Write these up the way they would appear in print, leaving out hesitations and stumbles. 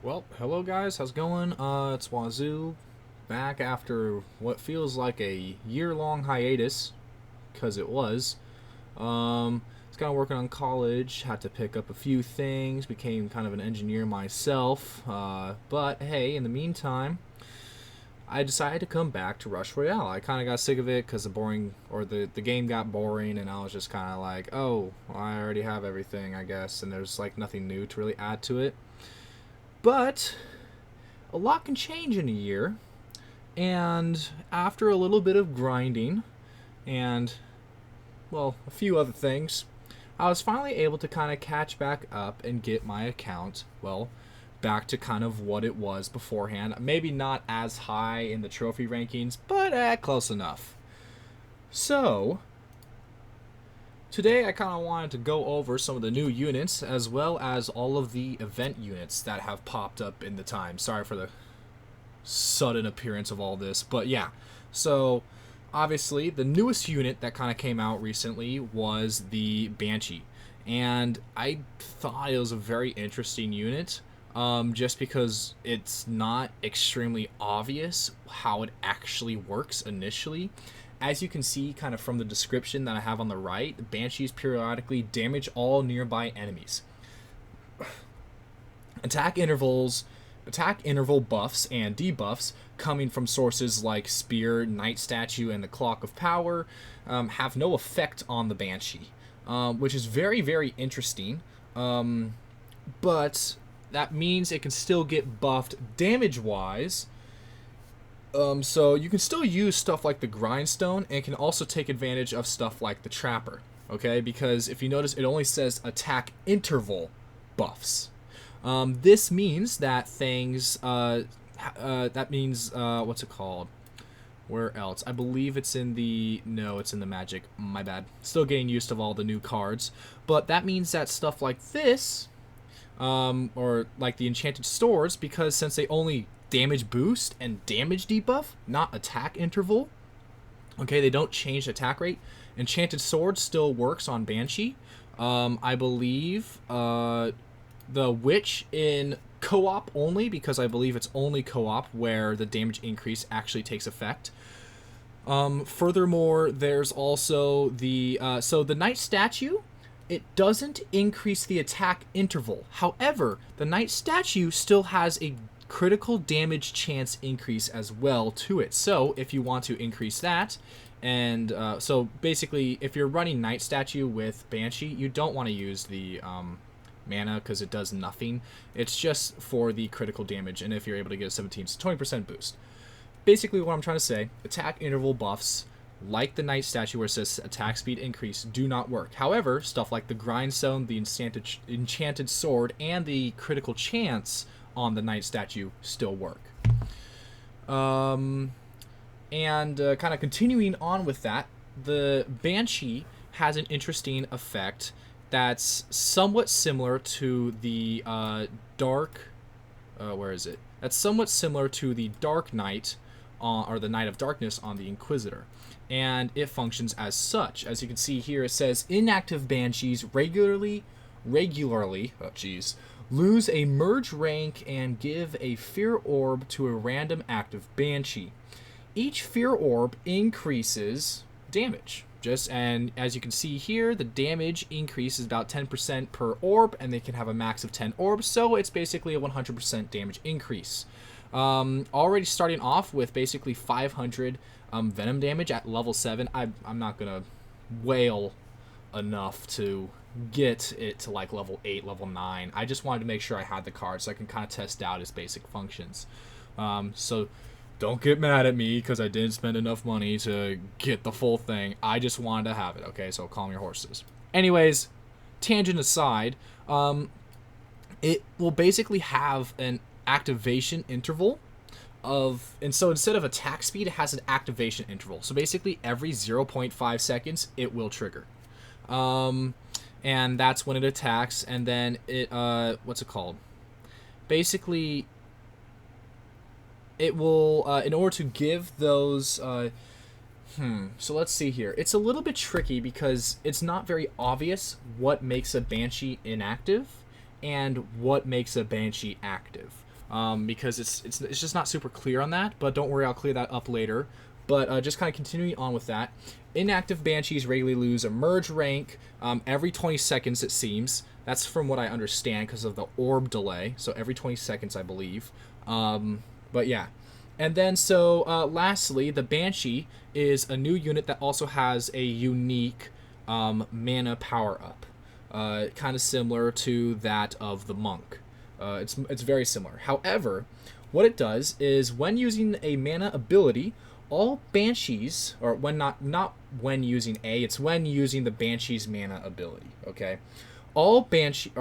Well, hello guys, how's it going? It's Wazoo, back after what feels like a year-long hiatus, because it was. It's kind of working on college, had to pick up a few things, became kind of an engineer myself, but hey, in the meantime, I decided to come back to Rush Royale. I kind of got sick of it because the game got boring, and I was just kind of like, oh, well, I already have everything, I guess, and there's like nothing new to really add to it. But a lot can change in a year, and after a little bit of grinding and, well, a few other things, I was finally able to kind of catch back up and get my account, well, back to kind of what it was beforehand. Maybe not as high in the trophy rankings, but close enough. So, today I kind of wanted to go over some of the new units as well as all of the event units that have popped up in the time. Sorry for the sudden appearance of all this. But yeah, so obviously the newest unit that kind of came out recently was the Banshee. And I thought it was a very interesting unit, just because it's not extremely obvious how it actually works initially. As you can see kind of from the description that I have on the right, Banshees periodically damage all nearby enemies. Attack intervals Attack interval buffs and debuffs coming from sources like Spear, Night Statue, and the Clock of Power have no effect on the Banshee, which is very, very interesting. But that means it can still get buffed damage-wise. So you can still use stuff like the Grindstone and can also take advantage of stuff like the Trapper. Okay, because if you notice, it only says attack interval buffs. This means that things, what's it called? Where else? I believe it's in the, no, it's in the Magic, my bad. Still getting used to all the new cards. But that means that stuff like this, or like the Enchanted Swords, because since they only damage boost and damage debuff, not attack interval, okay, they don't change attack rate. Enchanted Sword still works on Banshee. I believe, the Witch in co-op only, because I believe it's only co-op where the damage increase actually takes effect. Furthermore, there's also the so the Night Statue. It doesn't increase the attack interval. However, the Night Statue still has a critical damage chance increase as well to it. So if you want to increase that, and so basically, if you're running Night Statue with Banshee, you don't want to use the mana because it does nothing. It's just for the critical damage, and if you're able to get a 17 to 20% boost. Basically, what I'm trying to say, attack interval buffs, like the Night Statue where it says attack speed increase, do not work. However, stuff like the Grindstone, the Enchanted Sword, and the critical chance on the Night Statue still work. And kind of continuing on with that, the Banshee has an interesting effect that's somewhat similar to the where is it? That's somewhat similar to the Dark Knight, or the Knight of Darkness on the Inquisitor. And it functions as such. As you can see here, it says inactive Banshees regularly, oh geez, lose a merge rank and give a Fear Orb to a random active Banshee. Each Fear Orb increases damage. And as you can see here, the damage increase is about 10% per orb, and they can have a max of 10 orbs, so it's basically a 100% damage increase. Already starting off with basically 500 venom damage at level 7. I'm not gonna wail enough to get it to like level 8, level 9. I just wanted to make sure I had the card so I can kind of test out its basic functions. So don't get mad at me because I didn't spend enough money to get the full thing. I just wanted to have it, okay? So calm your horses. Anyways, tangent aside, it will basically have an activation interval of, and so instead of attack speed, it has an activation interval. So basically every 0.5 seconds, it will trigger. And that's when it attacks, and then it, what's it called? Basically, it will, in order to give those, so let's see here. It's a little bit tricky because it's not very obvious what makes a Banshee inactive and what makes a Banshee active. because it's just not super clear on that. But don't worry, I'll clear that up later. But just kind of continuing on with that, inactive Banshees regularly lose a merge rank every 20 seconds, it seems. That's from what I understand because of the orb delay. So every 20 seconds, I believe. But yeah. And then, so lastly, the Banshee is a new unit that also has a unique mana power-up. Kind of similar to that of the Monk. It's very similar. However, what it does is when using a mana ability, all Banshees, or when not when using it's when using the Banshee's mana ability, okay? All Banshees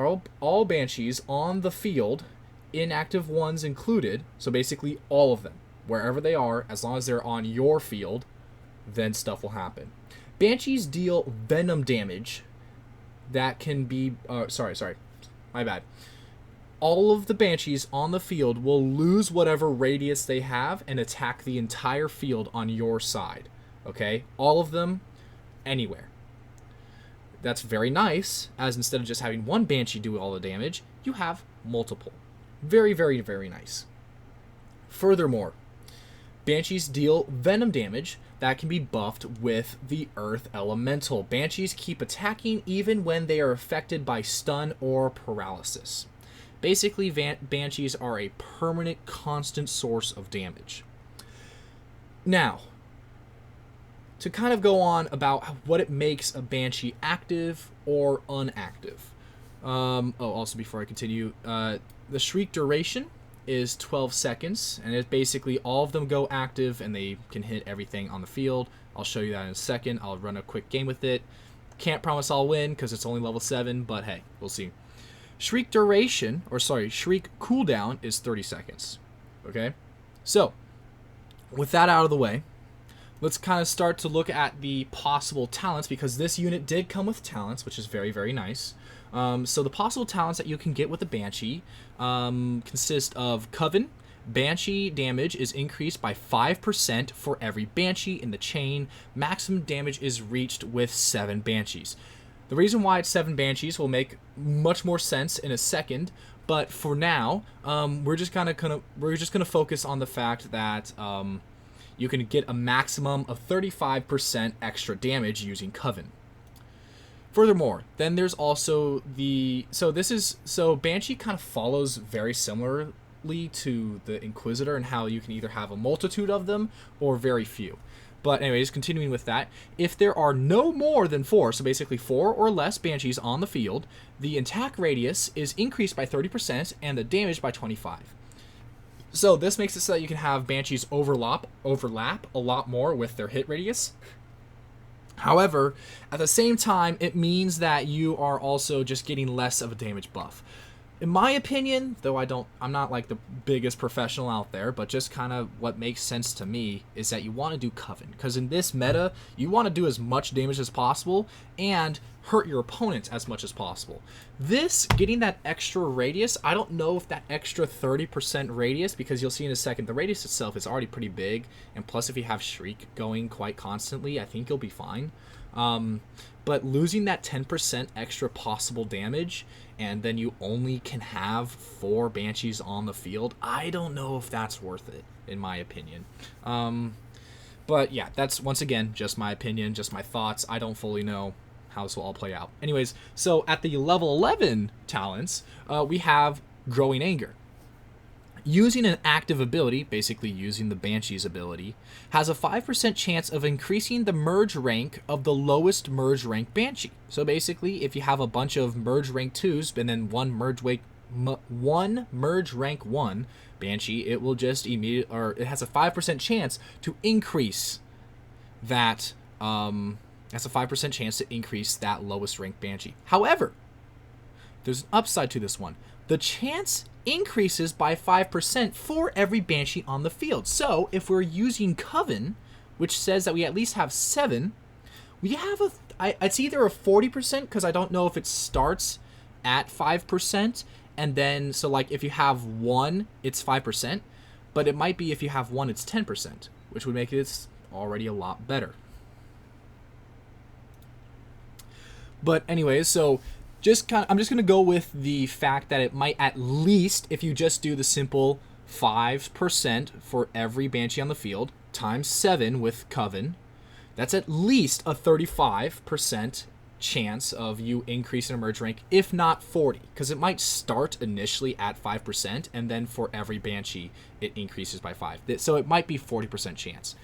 on the field, inactive ones included, so basically all of them, wherever they are, as long as they're on your field, then stuff will happen. Banshees deal venom damage that can be... sorry, my bad. All of the Banshees on the field will lose whatever radius they have and attack the entire field on your side. Okay? All of them, anywhere. That's very nice, as instead of just having one Banshee do all the damage, you have multiple. Very, very, very nice. Furthermore, Banshees deal venom damage that can be buffed with the Earth Elemental. Banshees keep attacking even when they are affected by stun or paralysis. Basically, Banshees are a permanent, constant source of damage. Now, to kind of go on about what it makes a Banshee active or unactive. Also before I continue, the Shriek duration is 12 seconds, and it's basically all of them go active and they can hit everything on the field. I'll show you that in a second. I'll run a quick game with it. Can't promise I'll win because it's only level 7, but hey, we'll see. Shriek cooldown is 30 seconds. Okay? So, with that out of the way, let's kind of start to look at the possible talents, because this unit did come with talents, which is very, very nice. So the possible talents that you can get with the Banshee consist of Coven. Banshee damage is increased by 5% for every Banshee in the chain. Maximum damage is reached with 7 Banshees. The reason why it's 7 Banshees will make much more sense in a second, but for now, we're just gonna focus on the fact that you can get a maximum of 35% extra damage using Coven. Furthermore, then there's also Banshee kind of follows very similarly to the Inquisitor in how you can either have a multitude of them or very few. But anyways, continuing with that, if there are no more than 4, so basically 4 or less Banshees on the field, the attack radius is increased by 30% and the damage by 25%. So this makes it so that you can have Banshees overlap a lot more with their hit radius. However, at the same time, it means that you are also just getting less of a damage buff. In my opinion, though I'm not like the biggest professional out there, but just kind of what makes sense to me is that you want to do Coven, because in this meta, you want to do as much damage as possible and hurt your opponents as much as possible. Getting that extra radius, I don't know if that extra 30% radius, because you'll see in a second, the radius itself is already pretty big, and plus if you have Shriek going quite constantly, I think you'll be fine. But losing that 10% extra possible damage, and then you only can have 4 Banshees on the field, I don't know if that's worth it, in my opinion. But yeah, that's, once again, just my opinion, just my thoughts. I don't fully know how this will all play out. Anyways, so at the level 11 talents, we have Growing Anger. Using an active ability, basically using the Banshee's ability, has a 5% chance of increasing the merge rank of the lowest merge rank Banshee. So basically, if you have a bunch of merge rank 2s and then one merge rank 1 Banshee, it will just it has a 5% chance to increase that. That's a 5% chance to increase that lowest rank Banshee. However, there's an upside to this one. The chance increases by 5% for every Banshee on the field. So if we're using Coven, which says that we at least have 7, we have it's either a 40%, because I don't know if it starts at 5%, and then, so like if you have 1, it's 5%, but it might be if you have 1, it's 10%, which would make it already a lot better. But anyways, so I'm just gonna go with the fact that it might at least, if you just do the simple 5% for every Banshee on the field times 7 with Coven, that's at least a 35% chance of you increasing emerge rank, if not 40, because it might start initially at 5% and then for every Banshee it increases by 5, so it might be 40% chance.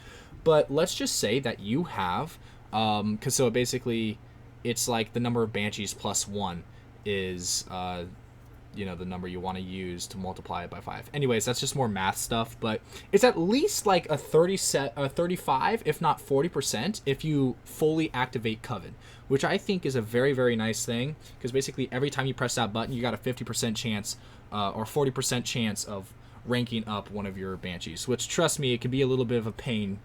But let's just say that you have because so basically it's like the number of Banshees plus 1 is the number you want to use to multiply it by 5. Anyways, that's just more math stuff, but it's at least like a 35, if not 40%, if you fully activate Coven, which I think is a very, very nice thing, because basically every time you press that button, you got a 50% chance or 40% chance of ranking up one of your Banshees, which, trust me, it can be a little bit of a pain,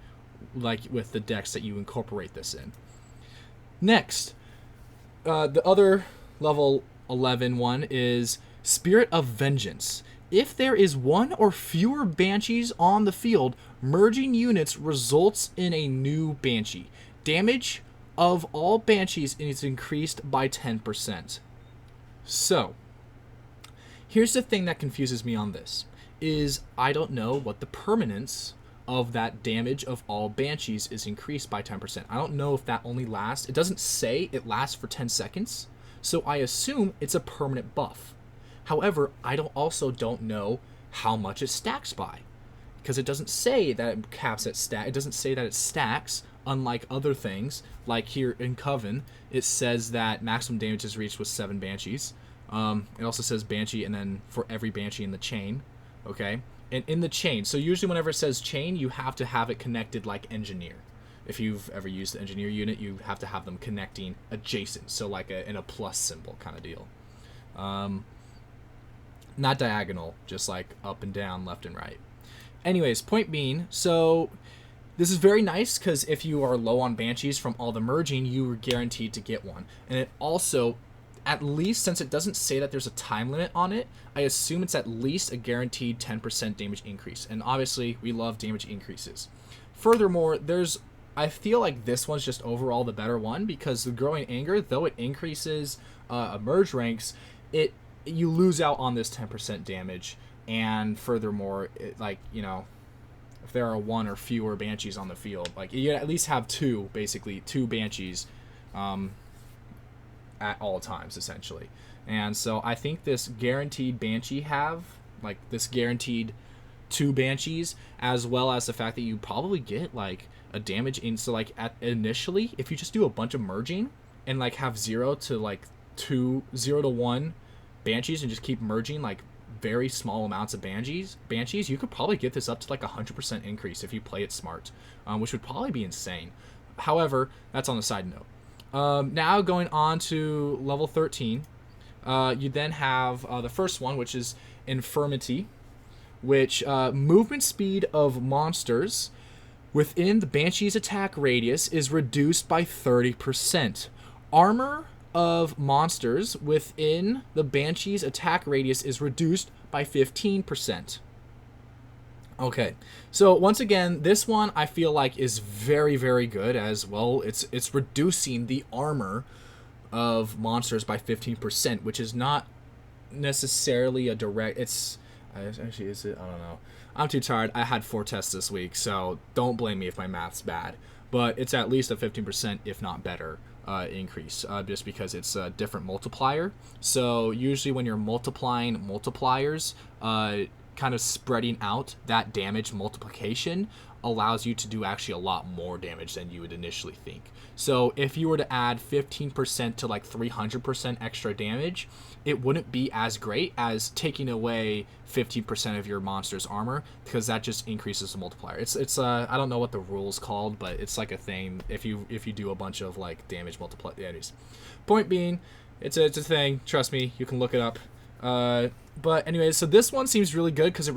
like with the decks that you incorporate this in. Next, the other level 11 one is Spirit of Vengeance. If there is one or fewer Banshees on the field, merging units results in a new Banshee. Damage of all Banshees is increased by 10%. So, here's the thing that confuses me on this, is I don't know what the permanence of that damage of all Banshees is increased by 10%. I don't know if that only lasts. It doesn't say it lasts for 10 seconds, so I assume it's a permanent buff. However, I also don't know how much it stacks by, because it doesn't say that it caps at stack. It doesn't say that it stacks, unlike other things. Like here in Coven, it says that maximum damage is reached with 7 Banshees. It also says Banshee, and then for every Banshee in the chain, okay? And in the chain, so usually whenever it says chain, you have to have it connected like Engineer. If you've ever used the Engineer unit, you have to have them connecting adjacent, so like in a plus symbol kind of deal. Not diagonal, just like up and down, left and right. Anyways, point being, so this is very nice because if you are low on Banshees from all the merging, you are guaranteed to get one. And it also, at least, since it doesn't say that there's a time limit on it, I assume it's at least a guaranteed 10% damage increase. And obviously, we love damage increases. Furthermore, I feel like this one's just overall the better one, because the Growing Anger, though it increases emerge ranks, you lose out on this 10% damage. And furthermore, if there are one or fewer Banshees on the field, like you at least have two Banshees at all times, essentially. And so I think this guaranteed Banshee this guaranteed 2 Banshees, as well as the fact that you probably get like a damage in, so like initially, if you just do a bunch of merging and like have 0 to 1 Banshees and just keep merging like very small amounts of Banshees, you could probably get this up to like 100% increase if you play it smart, which would probably be insane. However, that's on the side note. Now going on to level 13, you then have the first one, which is Infirmity, which movement speed of monsters within the Banshee's attack radius is reduced by 30%. Armor of monsters within the Banshee's attack radius is reduced by 15%. Okay, so once again, this one I feel like is very, very good as well. It's reducing the armor of monsters by 15%, which is not necessarily a direct... is it? I don't know. I'm too tired. I had 4 tests this week, so don't blame me if my math's bad. But it's at least a 15%, if not better, increase, just because it's a different multiplier. So usually when you're multiplying multipliers, kind of spreading out that damage multiplication allows you to do actually a lot more damage than you would initially think. So if you were to add 15% to like 300% extra damage, it wouldn't be as great as taking away 15% of your monster's armor, because that just increases the multiplier. It's I don't know what the rule's called, but it's like a thing if you do a bunch of like damage multipliers. Point being, it's a thing. Trust me, you can look it up. But anyways, so this one seems really good because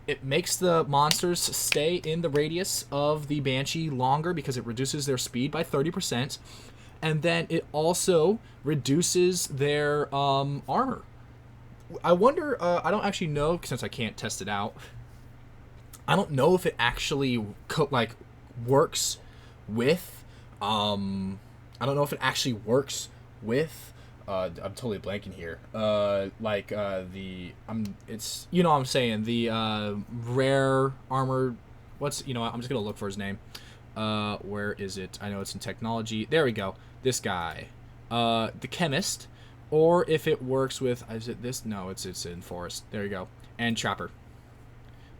it makes the monsters stay in the radius of the Banshee longer because it reduces their speed by 30. And then it also reduces their armor. I wonder, I don't actually know, since I can't test it out. I don't know if it actually works with, I don't know if it actually works with I'm totally blanking here. It's, you know what I'm saying, the rare armored, what's, you know what, I'm just gonna look for his name. Where is it? I know it's in technology. There we go. This guy, the chemist, or if it works with, is it this? No, it's in forest. There you go. And trapper.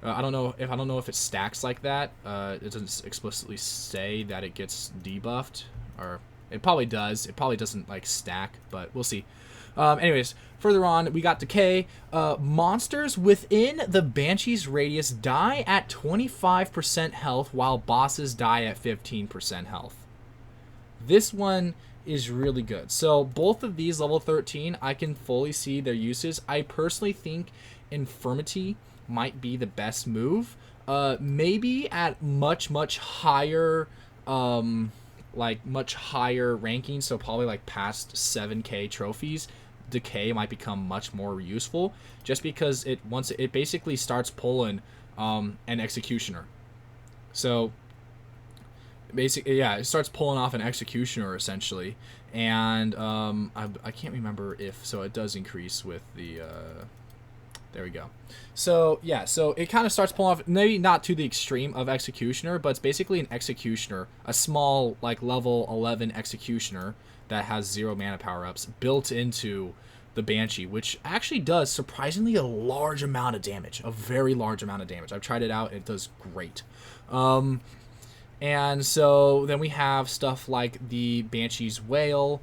I don't know if it stacks like that. It doesn't explicitly say that it gets debuffed, or it probably does. It probably doesn't like stack, but we'll see. Anyways, further on, we got decay. Monsters within the Banshee's radius die at 25% health, while bosses die at 15% health. This one is really good. So both of these level 13, I can fully see their uses. I personally think Infirmity might be the best move. Maybe at much higher much higher ranking, so probably like past 7k trophies, decay might become much more useful, just because once it basically starts pulling an executioner. So basically, yeah, it starts pulling off an executioner essentially. And I can't remember if, so it does increase with the there we go. So yeah, so it kind of starts pulling off, maybe not to the extreme of Executioner, but it's basically an Executioner, a small like level 11 Executioner that has 0 mana power-ups built into the Banshee, which actually does surprisingly a large amount of damage, a very large amount of damage. I've tried it out, it does great. And so then we have stuff like the Banshee's Wail,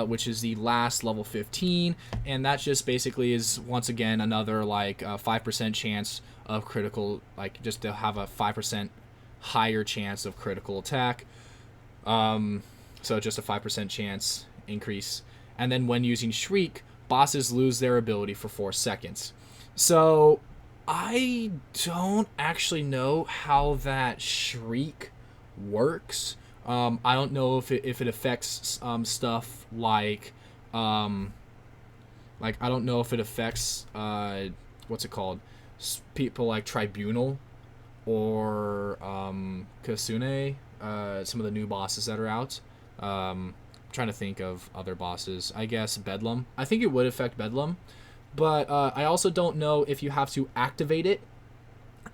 which is the last level 15, and that just basically is once again another like 5% chance of critical, like just to have a 5% higher chance of critical attack. So just a 5% chance increase. And then when using Shriek, bosses lose their ability for 4 seconds. So I don't actually know how that Shriek works. I don't know if it affects stuff like I don't know if it affects what's it called, people like Tribunal or Kasune, some of the new bosses that are out. I'm trying to think of other bosses. I guess Bedlam. I think it would affect Bedlam, but I also don't know if you have to activate it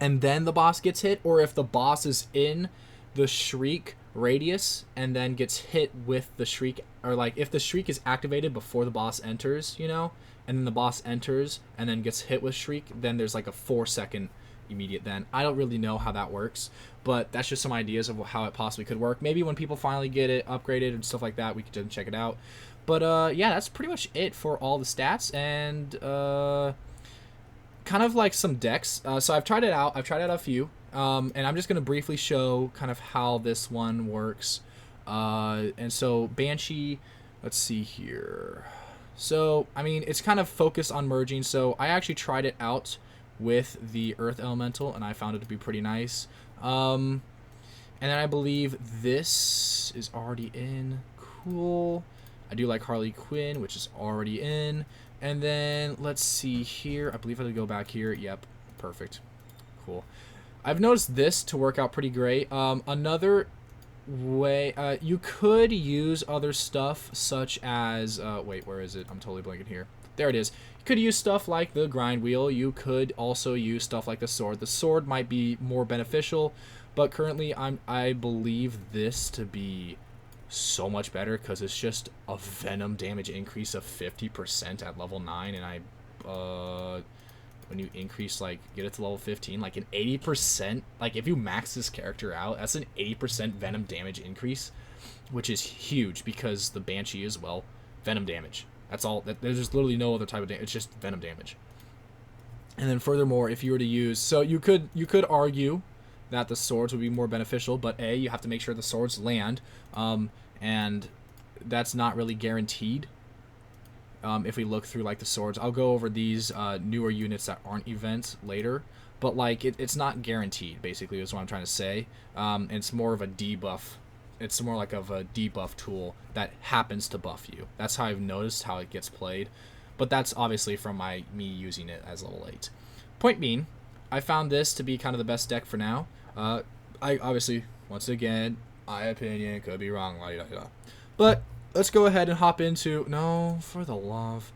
and then the boss gets hit, or if the boss is in the Shriek radius and then gets hit with the Shriek, or like if the Shriek is activated before the boss enters, you know, and then the boss enters and then gets hit with Shriek, then there's like a 4-second immediate then. I don't really know how that works, but that's just some ideas of how it possibly could work. Maybe when people finally get it upgraded and stuff like that, we could check it out. But yeah, that's pretty much it for all the stats, and kind of like some decks. So I've tried it out. I've tried out a few. And I'm just going to briefly show kind of how this one works. And so Banshee, let's see here. So, I mean, it's kind of focused on merging. So I actually tried it out with the Earth Elemental, and I found it to be pretty nice. And then I believe this is already in. Cool. I do like Harley Quinn, which is already in. And then let's see here. I believe I have to go back here. Yep. Perfect. Cool. I've noticed this to work out pretty great. Another way, you could use other stuff such as, wait, where is it? I'm totally blanking here. There it is. You could use stuff like the grind wheel. You could also use stuff like the sword. The sword might be more beneficial, but currently I believe this to be so much better because it's just a venom damage increase of 50% at level 9, and when you increase, like, get it to level 15, like an 80%, like if you max this character out, that's an 80% venom damage increase, which is huge because the Banshee is, well, venom damage. That's all. There's just literally no other type of damage. It's just venom damage. And then furthermore, if you were to use, so you could argue that the swords would be more beneficial, but A, you have to make sure the swords land, and that's not really guaranteed. If we look through like the swords, I'll go over these newer units that aren't events later, but like it's not guaranteed, basically is what I'm trying to say. It's more of a debuff. It's more like of a debuff tool that happens to buff you. That's how I've noticed how it gets played, but that's obviously from me using it as level 8. Point being, I found this to be kind of the best deck for now. I obviously, once again, my opinion could be wrong, but let's go ahead and hop into... No, for the love.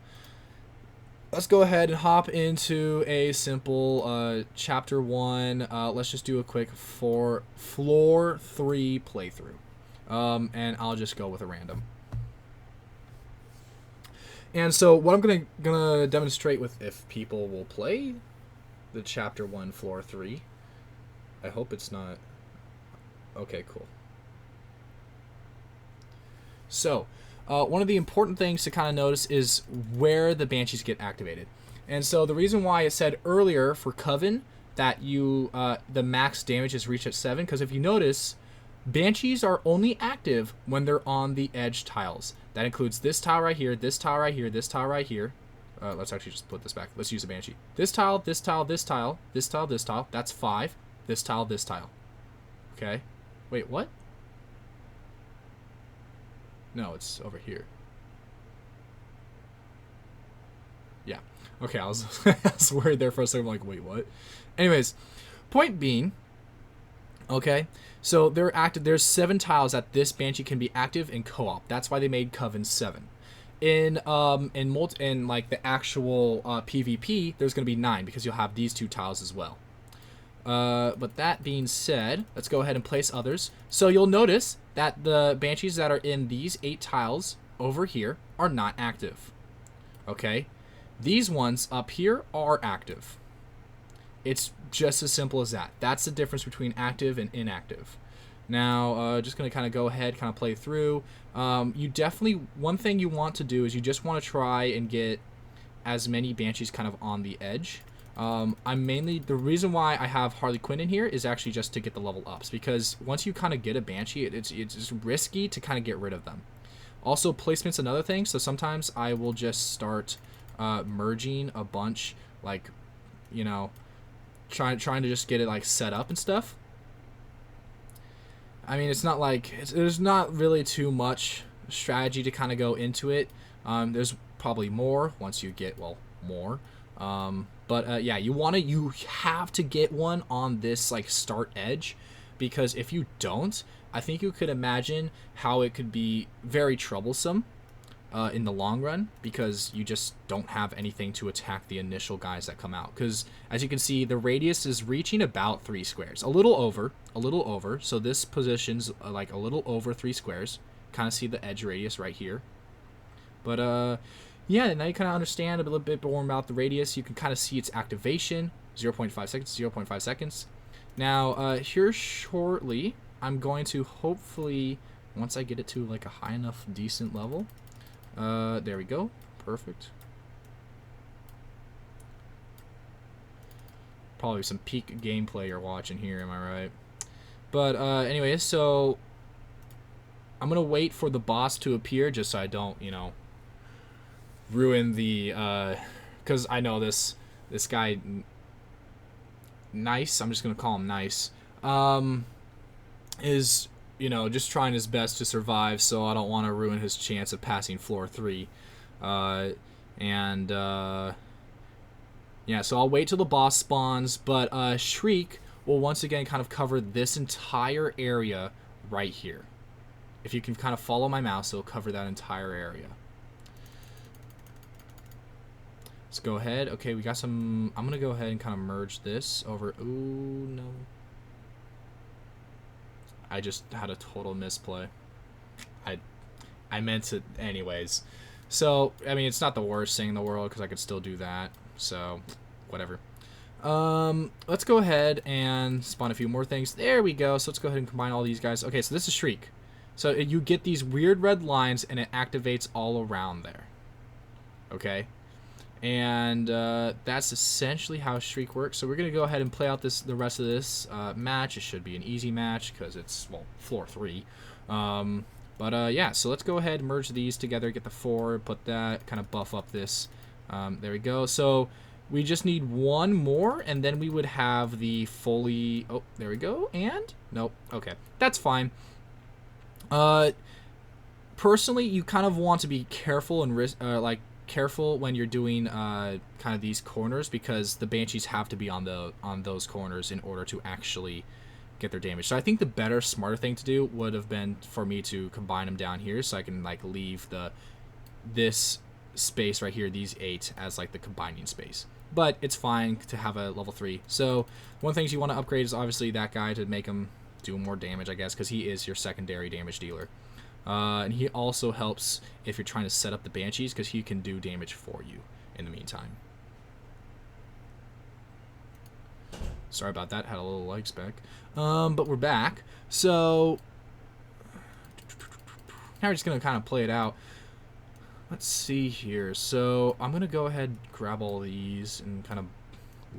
Let's go ahead and hop into a simple chapter 1. Let's just do a quick floor 3 playthrough. And I'll just go with a random. And so what I'm gonna demonstrate with, if people will play the chapter 1 floor 3. I hope it's not... Okay, cool. So, one of the important things to kind of notice is where the Banshees get activated. And so the reason why it said earlier for Coven that you the max damage is reached at 7, because if you notice, Banshees are only active when they're on the edge tiles. That includes this tile right here, this tile right here, this tile right here. Let's actually just put this back. Let's use a Banshee. This tile, this tile, this tile, this tile, this tile. That's 5. This tile, this tile. Okay. Wait, what? No, it's over here. Yeah. Okay, I was, I was worried there for a second. I'm like, wait, what? Anyways, point being, okay, so they're active. There's 7 tiles that this Banshee can be active in co-op. That's why they made Coven 7. In like the actual PvP, there's gonna be 9 because you'll have these 2 tiles as well. But that being said, let's go ahead and place others. So you'll notice that the Banshees that are in these 8 tiles over here are not active. Okay? These ones up here are active. It's just as simple as that. That's the difference between active and inactive. Now, just going to kind of go ahead, kind of play through. You definitely, one thing you want to do is you just want to try and get as many Banshees kind of on the edge. I'm mainly, the reason why I have Harley Quinn in here is actually just to get the level ups, because once you kind of get a Banshee, it's risky to kind of get rid of them. Also, placement's another thing, so sometimes I will just start merging a bunch, like, you know, trying to just get it like set up and stuff. I mean, it's not like, there's not really too much strategy to kind of go into it. There's probably more once you get, well, more. Yeah, you have to get one on this like start edge, because if you don't, I think you could imagine how it could be very troublesome in the long run, because you just don't have anything to attack the initial guys that come out. Because as you can see, the radius is reaching about 3 squares, a little over. So this position's like a little over 3 squares. Kind of see the edge radius right here. But yeah, now you kind of understand a little bit more about the radius. You can kind of see its activation, 0.5 seconds, 0.5 seconds. Now, here shortly, I'm going to hopefully, once I get it to like a high enough, decent level, there we go, perfect. Probably some peak gameplay you're watching here, am I right? But anyway, so I'm going to wait for the boss to appear just so I don't, you know, ruin the because I know this guy Nice, I'm just gonna call him Nice, is, you know, just trying his best to survive, so I don't want to ruin his chance of passing floor 3. Yeah, so I'll wait till the boss spawns, but Shriek will once again kind of cover this entire area right here. If you can kind of follow my mouse, it'll cover that entire area. Let's go ahead. Okay, we got some... I'm going to go ahead and kind of merge this over... Ooh, no. I just had a total misplay. I meant it anyways. So, I mean, it's not the worst thing in the world because I could still do that. So, whatever. Let's go ahead and spawn a few more things. There we go. So let's go ahead and combine all these guys. Okay, so this is Shriek. So you get these weird red lines and it activates all around there. Okay? And that's essentially how Shriek works. So we're going to go ahead and play out the rest of this match. It should be an easy match because it's, well, floor 3. Yeah, so let's go ahead and merge these together, get the 4, put that, kind of buff up this. There we go. So we just need one more, and then we would have the fully... Oh, there we go. And? Nope. Okay. That's fine. Personally, you kind of want to be careful and careful when you're doing kind of these corners, because the Banshees have to be on those corners in order to actually get their damage. So I think the better, smarter thing to do would have been for me to combine them down here, so I can like leave this space right here, these 8, as like the combining space. But it's fine to have a level 3. So one of the things you want to upgrade is obviously that guy to make him do more damage, I guess, because he is your secondary damage dealer. And he also helps if you're trying to set up the Banshees, because he can do damage for you in the meantime. Sorry about that, had a little lag spec. But we're back. So now we're just going to kind of play it out. Let's see here. So I'm going to go ahead and grab all these and kind of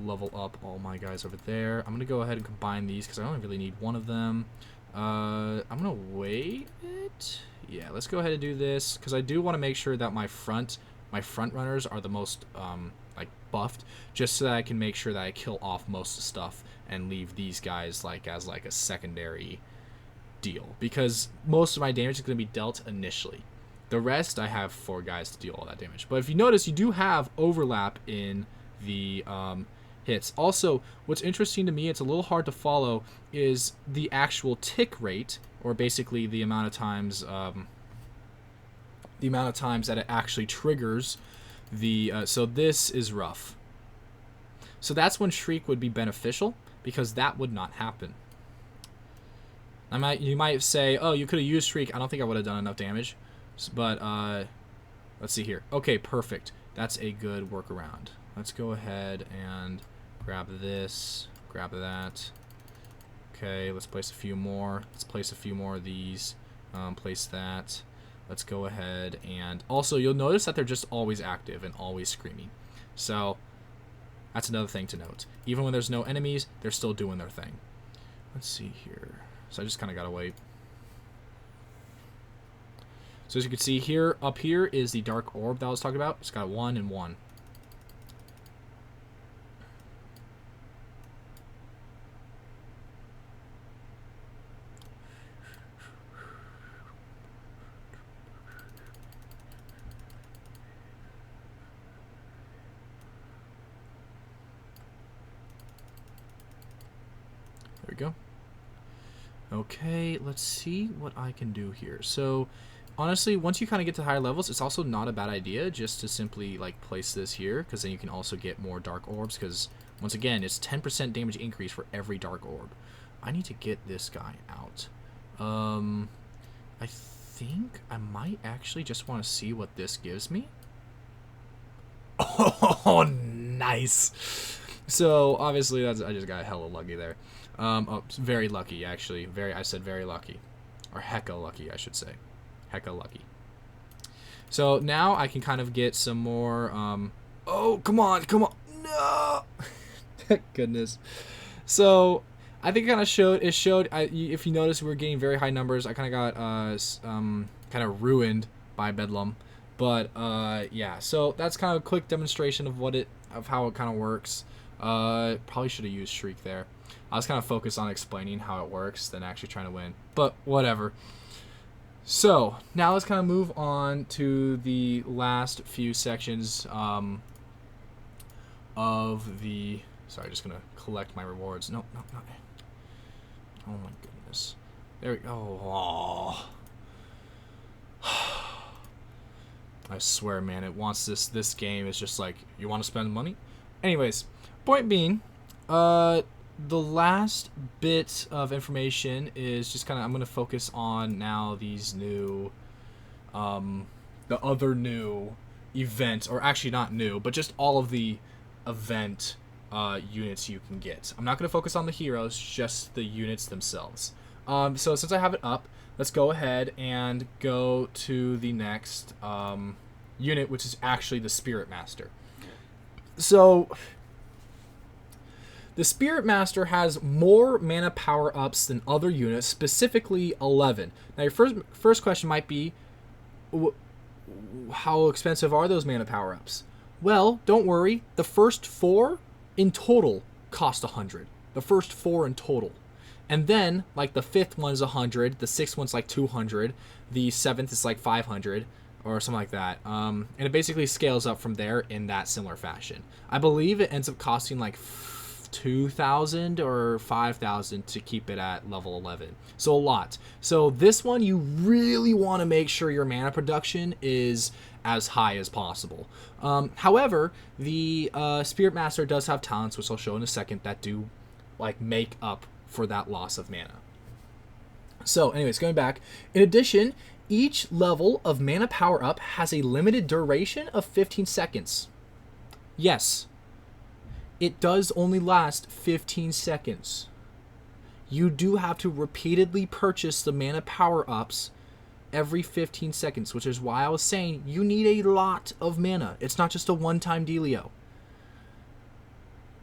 level up all my guys over there. I'm going to go ahead and combine these because I only really need one of them. I'm going to wait it. Yeah, let's go ahead and do this because I do want to make sure that my front runners are the most like buffed, just so that I can make sure that I kill off most of the stuff and leave these guys like as like a secondary deal, because most of my damage is going to be dealt initially. The rest, I have 4 guys to deal all that damage. But if you notice, you do have overlap in the hits. Also, what's interesting to me, it's a little hard to follow, is the actual tick rate, or basically the amount of times that it actually triggers the. So this is rough. So that's when Shriek would be beneficial, because that would not happen. You might say, oh, you could have used Shriek. I don't think I would have done enough damage. But let's see here. Okay, perfect. That's a good workaround. Let's go ahead and grab this, grab that. Okay, let's place a few more. Let's place a few more of these. Place that. Let's go ahead and also you'll notice that they're just always active and always screaming. So that's another thing to note. Even when there's no enemies, they're still doing their thing. Let's see here. So I just kind of gotta wait. So as you can see here, up here is the dark orb that I was talking about. It's got 1 and 1. There we go. Okay, let's see what I can do here. So honestly, once you kind of get to higher levels, it's also not a bad idea just to simply like place this here, because then you can also get more dark orbs, because once again, it's 10% damage increase for every dark orb. I need to get this guy out. I think I might actually just want to see what this gives me. Oh, nice. So obviously that's, I just got hella lucky there. Oh, very lucky actually. I said very lucky, or hecka lucky, I should say. Hecka lucky. So now I can kind of get some more. Oh, come on, no! Goodness. So I think it kind of showed. It showed. If you notice, we were getting very high numbers. I kind of got kind of ruined by Bedlam, but yeah. So that's kind of a quick demonstration of how it kind of works. Probably should have used Shriek there. I was kind of focused on explaining how it works than actually trying to win, but whatever. So now let's kind of move on to the last few sections of the. Sorry, just gonna collect my rewards. No, not. Oh my goodness. There we go. Oh. I swear, man, it wants this. This game is just like, you want to spend money. Anyways, point being, the last bit of information is just kind of, I'm going to focus on now these new, the other new event, or actually not new, but just all of the event units you can get. I'm not going to focus on the heroes, just the units themselves. So since I have it up, let's go ahead and go to the next unit, which is actually the Spirit Master. So the Spirit Master has more mana power-ups than other units, specifically 11. Now your first question might be, how expensive are those mana power-ups? Well, don't worry. The first 4 in total cost 100. The first 4 in total. And then, like, the 5th one's 100, the 6th one's like 200, the 7th is like 500, or something like that. And it basically scales up from there in that similar fashion. I believe it ends up costing like 2,000 or 5,000 to keep it at level 11. So a lot. So this one, you really want to make sure your mana production is as high as possible. However, the Spirit Master does have talents, which I'll show in a second, that do like make up for that loss of mana. So anyways, going back, in addition, each level of mana power up has a limited duration of 15 seconds. Yes, it does only last 15 seconds. You do have to repeatedly purchase the mana power-ups every 15 seconds, which is why I was saying you need a lot of mana. It's not just a one-time dealio.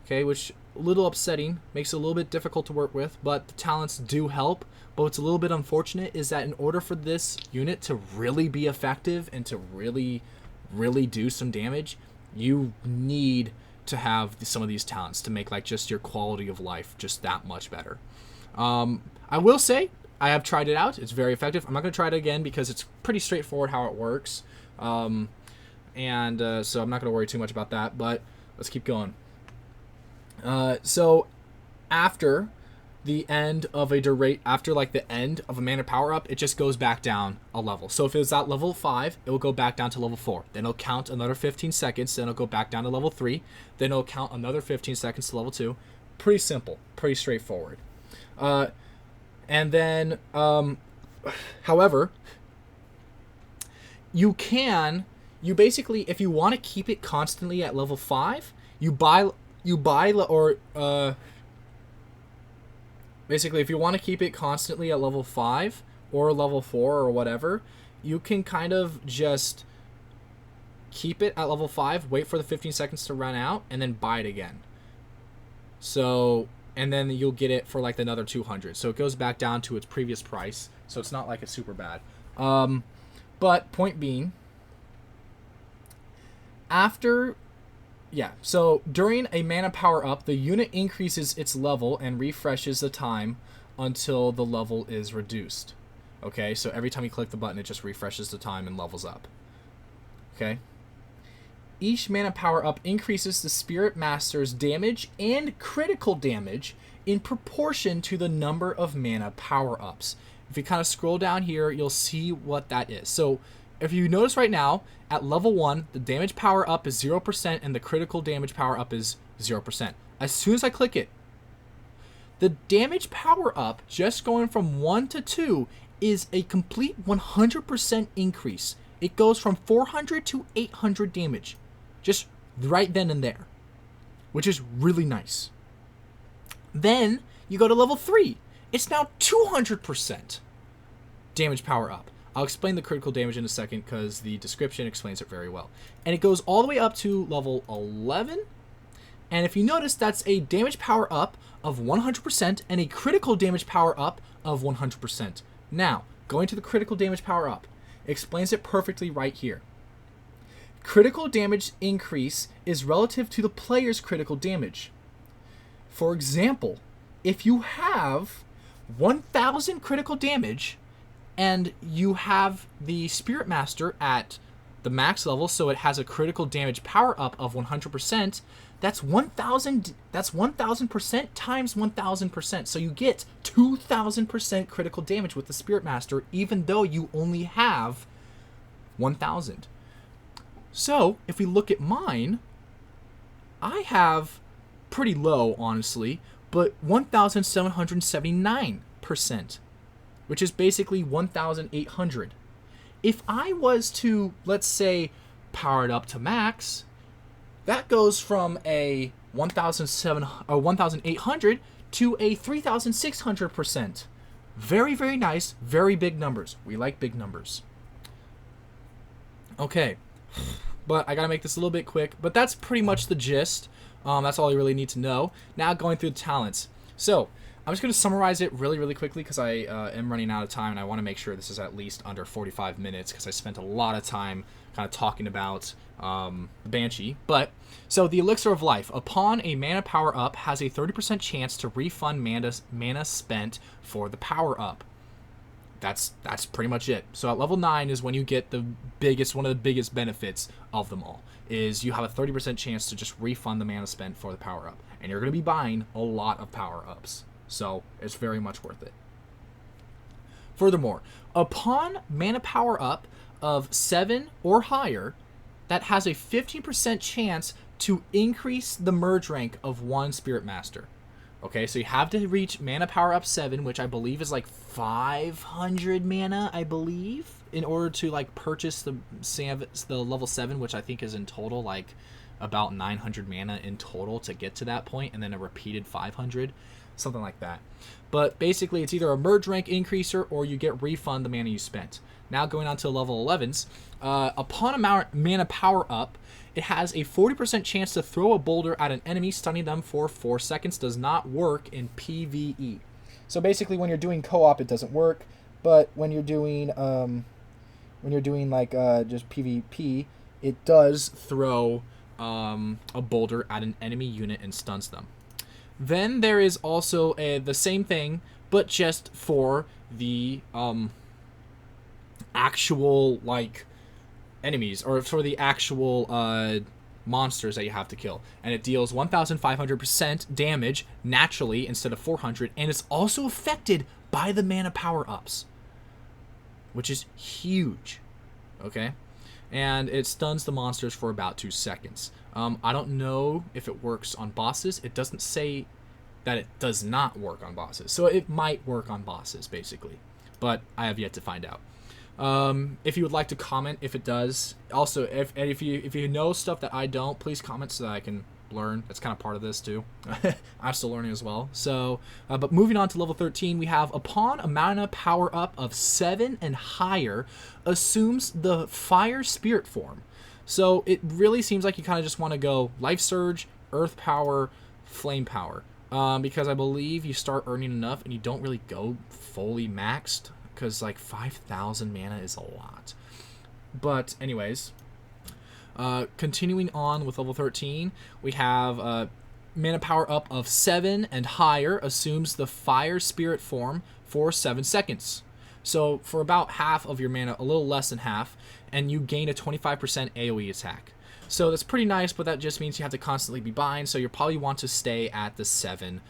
Okay, which a little upsetting, makes it a little bit difficult to work with, but the talents do help. But what's a little bit unfortunate is that in order for this unit to really be effective and to really do some damage, you need to have some of these talents to make like just your quality of life just that much better. I will say I have tried it out. It's very effective. I'm not going to try it again because it's pretty straightforward how it works. So I'm not going to worry too much about that, but let's keep going. So after the end of after like the end of a mana power up, it just goes back down a level. So if it was at level 5, it will go back down to level 4. Then it'll count another 15 seconds. Then it'll go back down to level 3. Then it'll count another 15 seconds to level 2. Pretty simple, pretty straightforward. And then, however, you basically, if you want to keep it constantly at level 5, basically, if you want to keep it constantly at level 5 or level 4 or whatever, you can kind of just keep it at level 5, wait for the 15 seconds to run out, and then buy it again. So, and then you'll get it for like another 200. So it goes back down to its previous price. So it's not like it's super bad. But point being, so during a mana power up, the unit increases its level and refreshes the time until the level is reduced. Okay, so every time you click the button, it just refreshes the time and levels up. Okay. Each mana power up increases the Spirit Master's damage and critical damage in proportion to the number of mana power ups. If you kind of scroll down here, you'll see what that is. So if you notice right now, at level 1, the damage power up is 0% and the critical damage power up is 0%. As soon as I click it, the damage power up, just going from 1 to 2, is a complete 100% increase. It goes from 400 to 800 damage, just right then and there, which is really nice. Then you go to level 3. It's now 200% damage power up. I'll explain the critical damage in a second because the description explains it very well. And it goes all the way up to level 11. And if you notice, that's a damage power up of 100% and a critical damage power up of 100%. Now, going to the critical damage power up, it explains it perfectly right here. Critical damage increase is relative to the player's critical damage. For example, if you have 1,000 critical damage, and you have the Spirit Master at the max level, so it has a critical damage power up of 100%. That's 1,000. That's 1,000% times 1,000%. So you get 2,000% critical damage with the Spirit Master, even though you only have 1,000. So if we look at mine, I have pretty low, honestly, but 1,779%. Which is basically 1,800. If I was to, let's say, power it up to max, that goes from a 1,800 to a 3,600%. Very, very nice, very big numbers. We like big numbers. Okay, but I gotta make this a little bit quick, but that's pretty much the gist. That's all you really need to know. Now going through the talents. So, I'm just going to summarize it really, really quickly because I am running out of time and I want to make sure this is at least under 45 minutes because I spent a lot of time kind of talking about the Banshee. So the Elixir of Life, upon a mana power up, has a 30% chance to refund mana spent for the power up. that's pretty much it. So at level 9 is when you get one of the biggest benefits of them all, is you have a 30% chance to just refund the mana spent for the power up, and you're going to be buying a lot of power ups, so it's very much worth it. Furthermore, upon mana power up of 7 or higher, that has a 15% chance to increase the merge rank of one Spirit Master. Okay, so you have to reach mana power up 7, which I believe is like 500 mana, I believe, in order to like purchase the level 7, which I think is in total like about 900 mana in total to get to that point, and then a repeated 500, something like that. But basically, it's either a merge rank increaser or you get refund the mana you spent. Now going on to level 11s, upon a mana power up, it has a 40% chance to throw a boulder at an enemy, stunning them for 4 seconds. Does not work in PvE. So basically, when you're doing co-op, it doesn't work. But when you're doing like just PvP, it does throw a boulder at an enemy unit and stuns them. Then there is also the same thing, but just for the actual like enemies, or for the actual monsters that you have to kill, and it deals 1,500% damage naturally instead of 400, and it's also affected by the mana power ups, which is huge. Okay, and it stuns the monsters for about 2 seconds. I don't know if it works on bosses. It doesn't say that it does not work on bosses, so it might work on bosses basically, but I have yet to find out. If you would like to comment if it does. Also, if you know stuff that I don't, please comment so that I can learn. That's kind of part of this too. I'm still learning as well. So, but moving on to level 13, we have upon a mana power up of 7 and higher, assumes the fire spirit form. So it really seems like you kind of just want to go life surge, earth power, flame power, because I believe you start earning enough and you don't really go fully maxed, because like 5,000 mana is a lot. But anyways, continuing on with level 13, we have mana power up of 7 and higher, assumes the fire spirit form for 7 seconds. So for about half of your mana, a little less than half, and you gain a 25% AoE attack. So that's pretty nice, but that just means you have to constantly be buying, so you'll probably want to stay at the 7,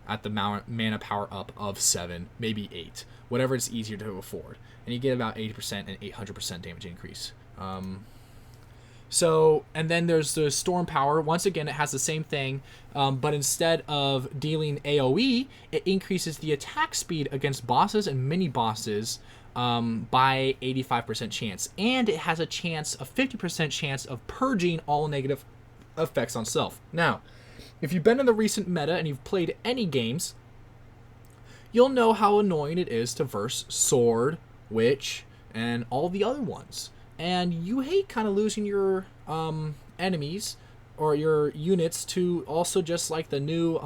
at the mana power up of 7, maybe 8, whatever it's easier to afford. And you get about 80% and 800% damage increase. And then there's the storm power. Once again, it has the same thing, but instead of dealing AoE, it increases the attack speed against bosses and mini bosses by 85% chance. And it has a 50% chance of purging all negative effects on self. Now, if you've been in the recent meta and you've played any games, you'll know how annoying it is to verse Sword, Witch, and all the other ones. And you hate kind of losing your enemies or your units to also just like the new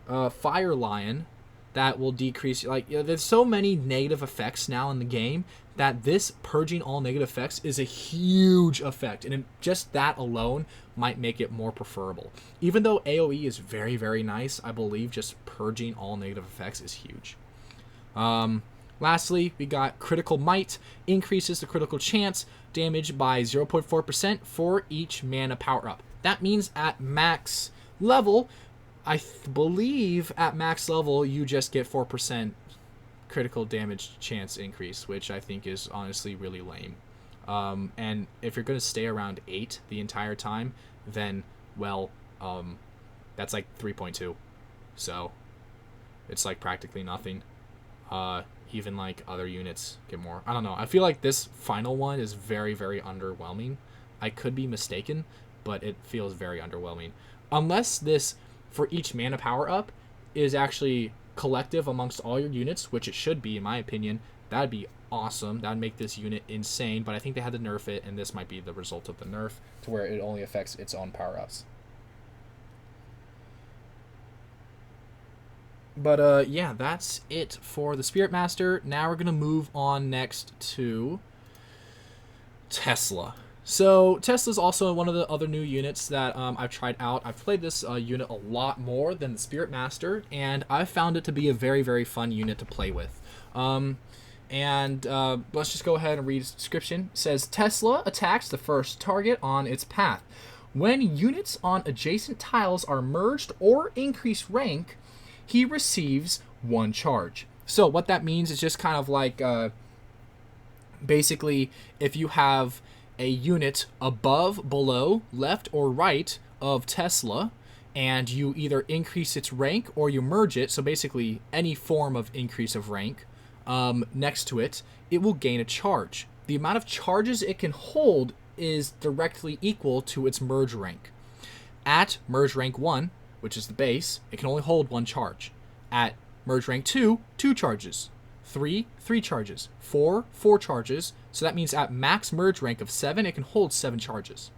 Fire Lion that will decrease. Like, there's so many negative effects now in the game that this purging all negative effects is a huge effect, and just that alone might make it more preferable. Even though AoE is very, very nice, I believe just purging all negative effects is huge. Lastly, we got Critical Might, increases the critical chance damage by 0.4% for each mana power up. That means at max level, I believe at max level you just get 4% critical damage chance increase, which I think is honestly really lame. And if you're going to stay around 8 the entire time, then, well, that's like 3.2. So it's like practically nothing. Even like other units get more. I don't know. I feel like this final one is very, very underwhelming. I could be mistaken, but it feels very underwhelming. Unless this, for each mana power up, is actually collective amongst all your units, which it should be in my opinion, that'd be awesome. That'd make this unit insane, but I think they had to nerf it, and this might be the result of the nerf to where it only affects its own power-ups. But yeah, that's it for the Spirit Master. Now we're going to move on next to Tesla. So Tesla's also one of the other new units that I've tried out. I've played this unit a lot more than the Spirit Master, and I've found it to be a very, very fun unit to play with. And let's just go ahead and read its description. It says, Tesla attacks the first target on its path. When units on adjacent tiles are merged or increase rank, he receives 1 charge. So what that means is just kind of like, basically, if you have a unit above, below, left, or right of Tesla, and you either increase its rank or you merge it, so basically any form of increase of rank, next to it, it will gain a charge. The amount of charges it can hold is directly equal to its merge rank. At merge rank 1, which is the base, it can only hold 1 charge. At merge rank 2, 2 charges. 3, 3 charges. 4, 4 charges. So that means at max merge rank of 7, it can hold 7 charges.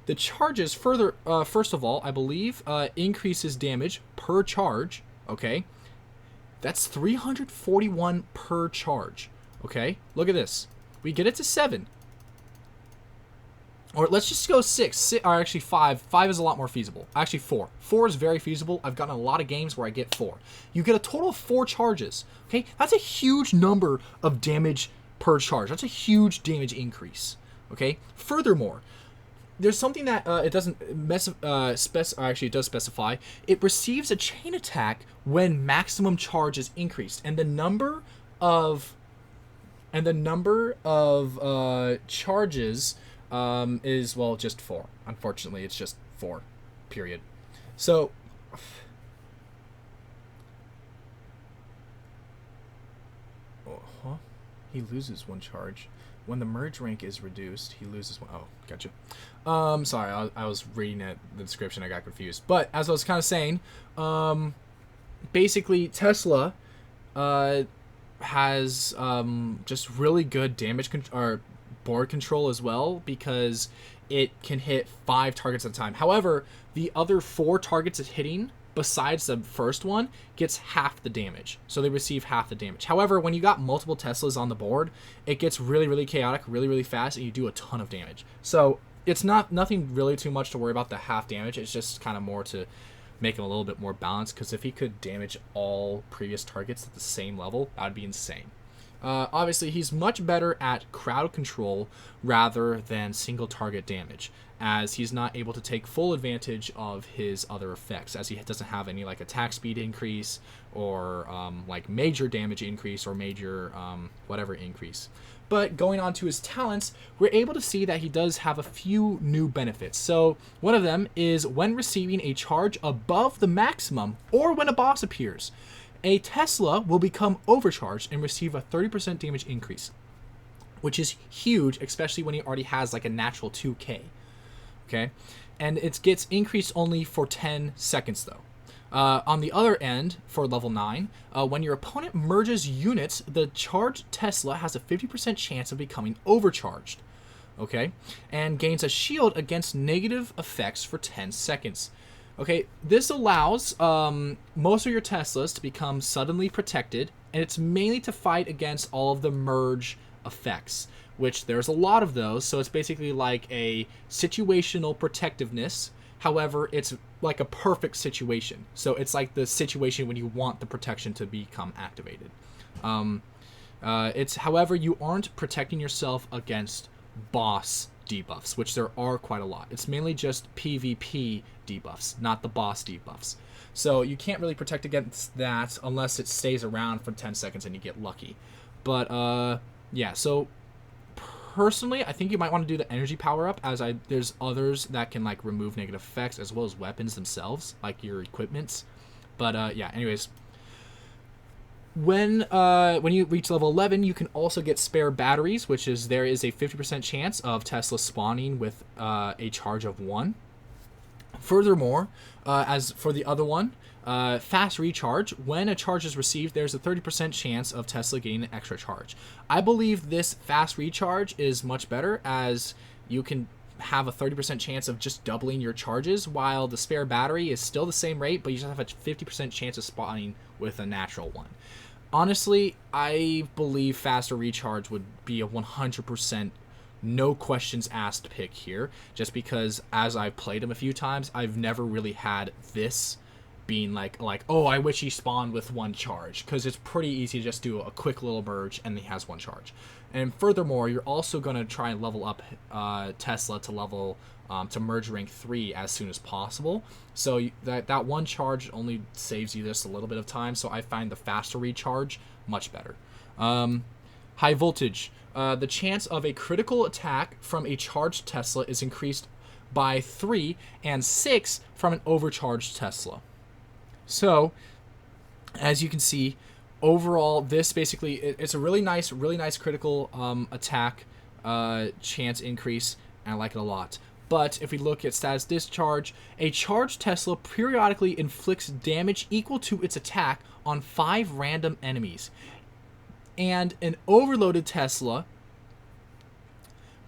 The charges further, first of all, I believe, increases damage per charge. Okay, that's 341 per charge. Okay, look at this. We get it to 7. Or let's just go 6, or actually 5. 5 is a lot more feasible. Actually 4. 4 is very feasible. I've gotten a lot of games where I get 4. You get a total of 4 charges. Okay, that's a huge number of damage per charge. That's a huge damage increase. Okay, furthermore, there's something that it doesn't actually it does specify. It receives a chain attack when maximum charge is increased, and the number of charges is, well, just 4. Unfortunately, it's just 4. Period. So he loses 1 charge. When the merge rank is reduced, he loses 1. Oh, gotcha. Sorry, I was reading the description. I got confused. But as I was kind of saying, basically Tesla has just really good damage or board control as well, because it can hit 5 targets at a time. However, the other 4 targets it's hitting, besides the first one, gets half the damage. So they receive half the damage. However, when you got multiple Teslas on the board, it gets really, really chaotic, really, really fast, and you do a ton of damage. So it's nothing really too much to worry about the half damage. It's just kind of more to make him a little bit more balanced, because if he could damage all previous targets at the same level, that would be insane. Obviously, he's much better at crowd control rather than single target damage, as he's not able to take full advantage of his other effects, as he doesn't have any like attack speed increase or like major damage increase or major whatever increase. But going on to his talents, we're able to see that he does have a few new benefits. So one of them is when receiving a charge above the maximum or when a boss appears, a Tesla will become overcharged and receive a 30% damage increase, which is huge, especially when he already has like a natural 2k. Okay, and it gets increased only for 10 seconds though. On the other end, for level 9, when your opponent merges units, the charged Tesla has a 50% chance of becoming overcharged. Okay, and gains a shield against negative effects for 10 seconds. Okay, this allows most of your Teslas to become suddenly protected, and it's mainly to fight against all of the merge effects, which there's a lot of those, so it's basically like a situational protectiveness. However, it's like a perfect situation, so it's like the situation when you want the protection to become activated. However, you aren't protecting yourself against boss debuffs, which there are quite a lot. It's mainly just PvP debuffs, not the boss debuffs. So you can't really protect against that unless it stays around for 10 seconds and you get lucky. But yeah, so personally, I think you might want to do the energy power up, as there's others that can like remove negative effects as well as weapons themselves, like your equipments. But yeah, anyways, when you reach level 11, you can also get spare batteries, which is there is a 50% chance of Tesla spawning with a charge of 1. Furthermore, as for the other one, fast recharge, when a charge is received, there's a 30% chance of Tesla getting an extra charge. I believe this fast recharge is much better, as you can have a 30% chance of just doubling your charges, while the spare battery is still the same rate, but you just have a 50% chance of spawning with a natural one. Honestly, I believe faster recharge would be a 100% no questions asked pick here, just because as I've played him a few times, I've never really had this being like, oh, I wish he spawned with one charge, because it's pretty easy to just do a quick little merge and he has one charge. And furthermore, you're also going to try and level up Tesla to level to merge rank 3 as soon as possible. So that one charge only saves you just a little bit of time, so I find the faster recharge much better. High voltage. The chance of a critical attack from a charged Tesla is increased by 3 and 6 from an overcharged Tesla. So, as you can see, overall, this basically, it's a really nice critical attack chance increase, and I like it a lot. But if we look at status discharge, a charged Tesla periodically inflicts damage equal to its attack on 5 random enemies. And an overloaded Tesla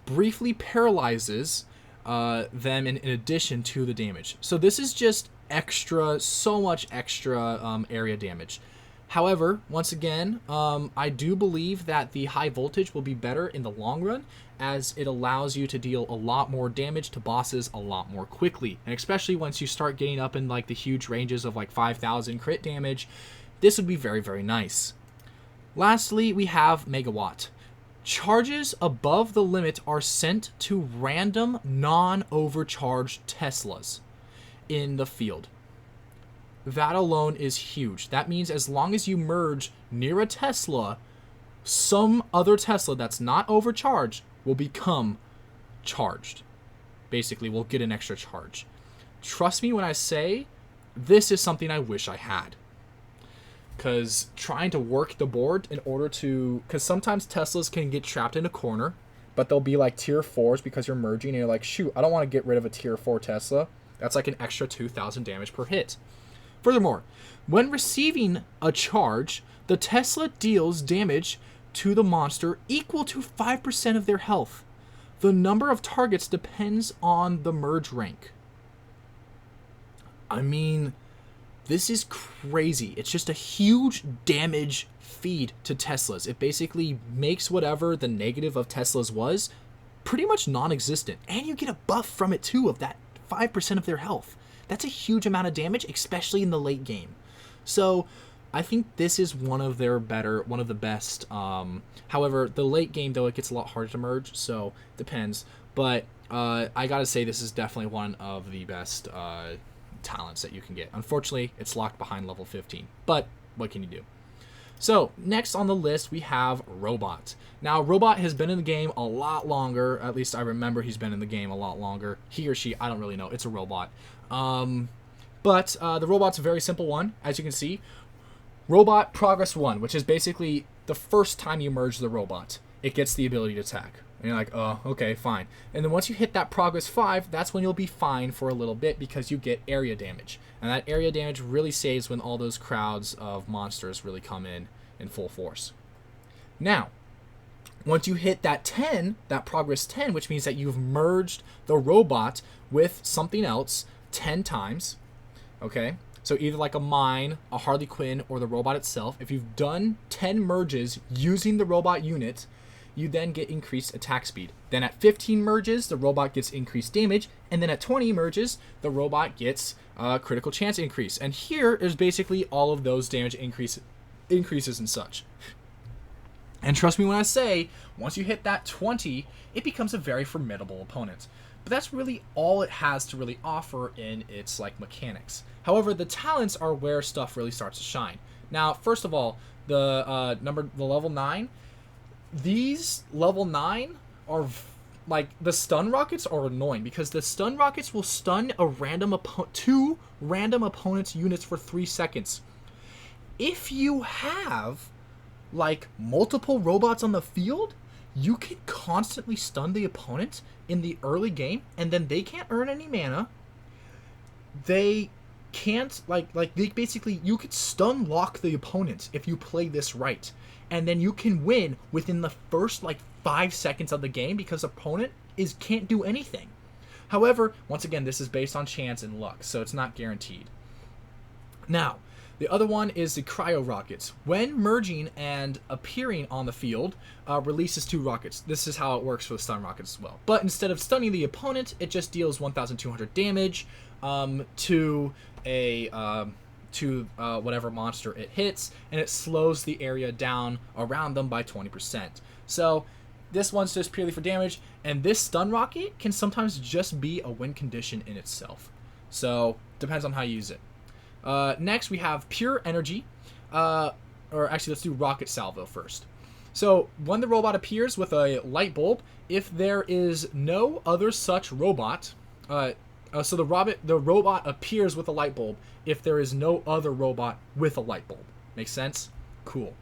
briefly paralyzes them in addition to the damage. So this is just extra, so much extra area damage. However, once again, I do believe that the high voltage will be better in the long run, as it allows you to deal a lot more damage to bosses a lot more quickly. And especially once you start getting up in like the huge ranges of like 5,000 crit damage, this would be very, very nice. Lastly, we have Megawatt. Charges above the limit are sent to random non-overcharged Teslas in the field. That alone is huge. That means as long as you merge near a Tesla, some other Tesla that's not overcharged will become charged. Basically, we'll get an extra charge. Trust me when I say this is something I wish I had. Because trying to work the board in order to... Because sometimes Teslas can get trapped in a corner, but they'll be like tier 4s because you're merging, and you're like, shoot, I don't want to get rid of a tier 4 Tesla. That's like an extra 2,000 damage per hit. Furthermore, when receiving a charge, the Tesla deals damage to the monster equal to 5% of their health. The number of targets depends on the merge rank. I mean, this is crazy. It's just a huge damage feed to Teslas. It basically makes whatever the negative of Teslas was pretty much non-existent. And you get a buff from it too of that 5% of their health. That's a huge amount of damage, especially in the late game. So I think this is one of the best. However, the late game, though, it gets a lot harder to merge, so depends. But I gotta say, this is definitely one of the best talents that you can get. Unfortunately, it's locked behind level 15, but what can you do? So next on the list, we have Robot. Now, Robot has been in the game a lot longer. At least I remember he's been in the game a lot longer. He or she, I don't really know. It's a robot. But the robot's a very simple one, as you can see. Robot Progress 1, which is basically the first time you merge the robot, it gets the ability to attack. And you're like, oh, okay, fine. And then once you hit that Progress 5, that's when you'll be fine for a little bit because you get area damage. And that area damage really saves when all those crowds of monsters really come in full force. Now, once you hit that 10, that Progress 10, which means that you've merged the robot with something else 10 times, okay? So either like a mine, a Harley Quinn, or the robot itself. If you've done 10 merges using the robot unit, you then get increased attack speed. Then at 15 merges, the robot gets increased damage, and then at 20 merges, the robot gets critical chance increase. And here is basically all of those damage increases and such. And trust me when I say, once you hit that 20, it becomes a very formidable opponent. But that's really all it has to really offer in its like mechanics. However, the talents are where stuff really starts to shine. Now, first of all, the level 9. These level 9 are like the stun rockets are annoying because the stun rockets will stun two random opponents' units for 3 seconds. If you have like multiple robots on the field, you can constantly stun the opponent in the early game, and then they can't earn any mana. They can't they basically, you could stun lock the opponent if you play this right, and then you can win within the first 5 seconds of the game because opponent can't do anything. However, once again, this is based on chance and luck, so it's not guaranteed. Now, the other one is the cryo rockets. When merging and appearing on the field, releases 2 rockets. This is how it works for the stun rockets as well. But instead of stunning the opponent, it just deals 1,200 damage to a to whatever monster it hits, and it slows the area down around them by 20%. So this one's just purely for damage, and this stun rocket can sometimes just be a win condition in itself. So depends on how you use it. Next we have pure energy, or actually let's do rocket salvo first. So when the robot appears with a light bulb, if there is no other such robot, so the robot appears with a light bulb if there is no other robot with a light bulb. Makes sense? Cool.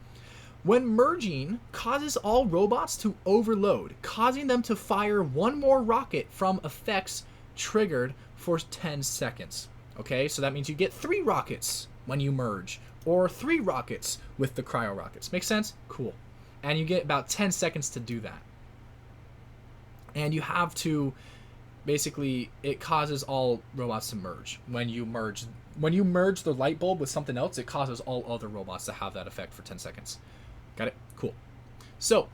When merging, causes all robots to overload, causing them to fire one more rocket from effects triggered for 10 seconds. Okay, so that means you get 3 rockets when you merge, or 3 rockets with the cryo rockets. Make sense? Cool. And you get about 10 seconds to do that. And you have to, basically, it causes all robots to merge. When you merge the light bulb with something else, it causes all other robots to have that effect for 10 seconds. Got it? Cool. So,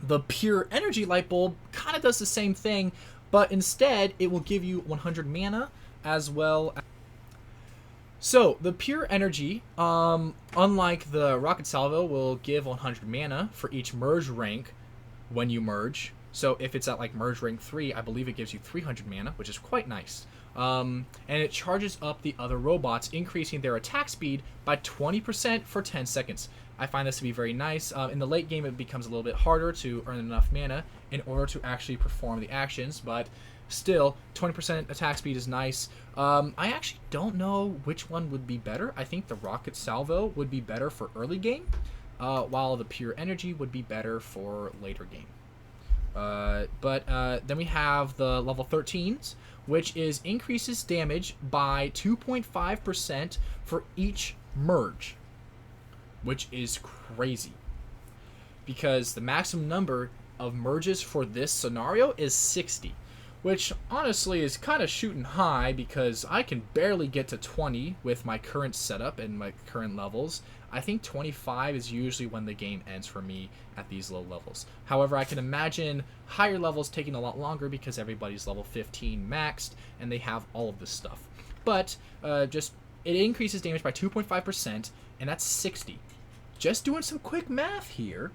the pure energy light bulb kind of does the same thing, but instead it will give you 100 mana as well. So, the pure energy, unlike the rocket salvo, will give 100 mana for each merge rank when you merge. So if it's at like merge rank 3, I believe it gives you 300 mana, which is quite nice. And it charges up the other robots, increasing their attack speed by 20% for 10 seconds. I find this to be very nice. In the late game, it becomes a little bit harder to earn enough mana in order to actually perform the actions, but still, 20% attack speed is nice. I actually don't know which one would be better. I think the rocket salvo would be better for early game, while the pure energy would be better for later game. Then we have the level 13s, which is increases damage by 2.5% for each merge, which is crazy because the maximum number of merges for this scenario is 60, which honestly is kind of shooting high because I can barely get to 20 with my current setup and my current levels. I think 25 is usually when the game ends for me at these low levels. However, I can imagine higher levels taking a lot longer because everybody's level 15 maxed and they have all of this stuff. But it increases damage by 2.5%, and that's 60. Just doing some quick math here,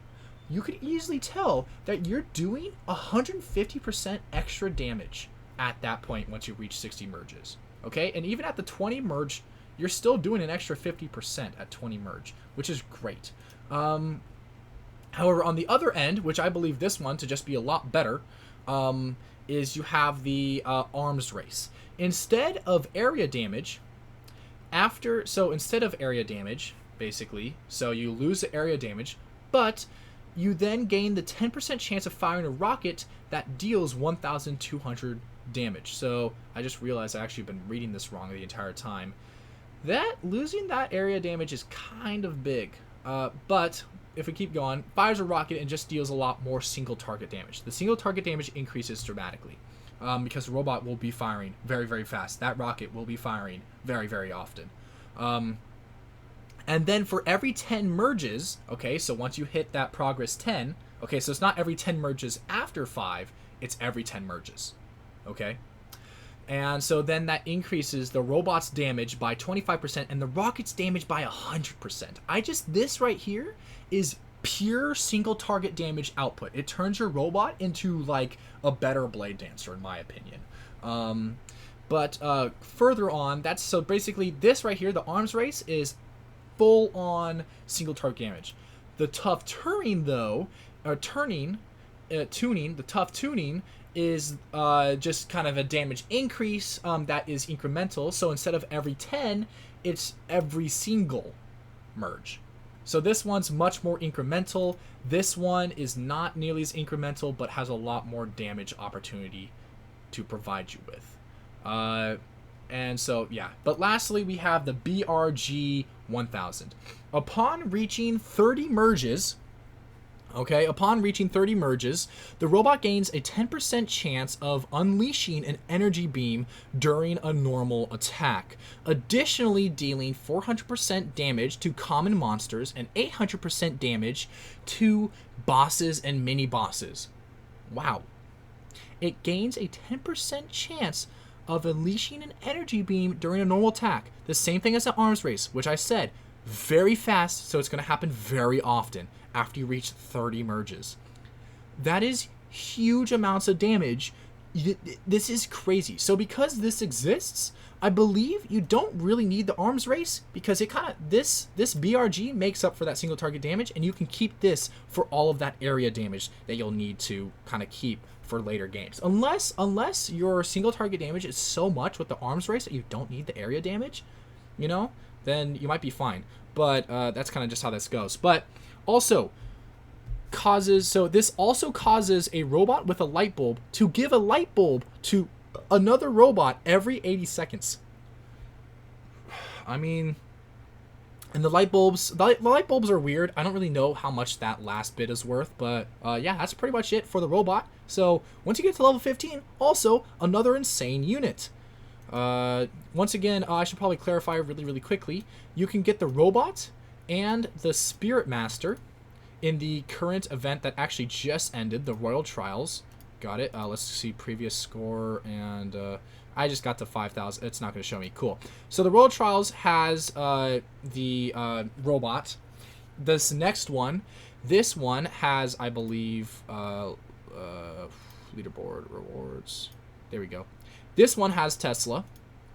you could easily tell that you're doing 150% extra damage at that point once you reach 60 merges. Okay, and even at the 20 merge, you're still doing an extra 50% at 20 merge, which is great. However, on the other end, which I believe this one to just be a lot better, is you have the arms race. Instead of area damage, instead of area damage, basically, so you lose the area damage, but you then gain the 10% chance of firing a rocket that deals 1,200 damage. So I just realized I actually been reading this wrong the entire time. Losing that area damage is kind of big, but if we keep going, fires a rocket and just deals a lot more single target damage. The single target damage increases dramatically because the robot will be firing very, very fast. That rocket will be firing very, very often. And then for every 10 merges, okay, so once you hit that progress 10, okay, so it's not every 10 merges after 5, it's every 10 merges, okay? And so then that increases the robot's damage by 25% and the rocket's damage by 100%. This right here is pure single target damage output. It turns your robot into like a better Blade Dancer, in my opinion. Further on, so basically this right here, the arms race, is full on single target damage. The tough tuning though, the tough tuning is just kind of a damage increase that is incremental. So instead of every 10, it's every single merge. So this one's much more incremental. This one is not nearly as incremental, but has a lot more damage opportunity to provide you with. And so, yeah. But lastly, we have the BRG 1000. Upon reaching 30 merges, the robot gains a 10% chance of unleashing an energy beam during a normal attack, additionally dealing 400% damage to common monsters and 800% damage to bosses and mini-bosses. Wow. It gains a 10% chance of unleashing an energy beam during a normal attack. The same thing as an arms race, which I said, very fast, so it's going to happen very often after you reach 30 merges. That is huge amounts of damage. This is crazy. So because this exists, I believe you don't really need the arms race, because it kind of this BRG makes up for that single target damage, and you can keep this for all of that area damage that you'll need to kind of keep for later games. Unless your single target damage is so much with the arms race that you don't need the area damage, you know, then you might be fine. But that's kind of just how this goes. But also this also causes a robot with a light bulb to give a light bulb to another robot every 80 seconds. I mean, and the light bulbs are weird. I don't really know how much that last bit is worth, but yeah, that's pretty much it for the robot. So once you get to level 15, also another insane unit. Once again, I should probably clarify really quickly. You can get the robot and the Spirit Master in the current event that actually just ended, the Royal Trials. Got it. Let's see previous score, and I just got to 5,000. It's not going to show me. Cool. So the Royal Trials has the robot. This next one, this one has, I believe, leaderboard rewards. There we go. This one has Tesla.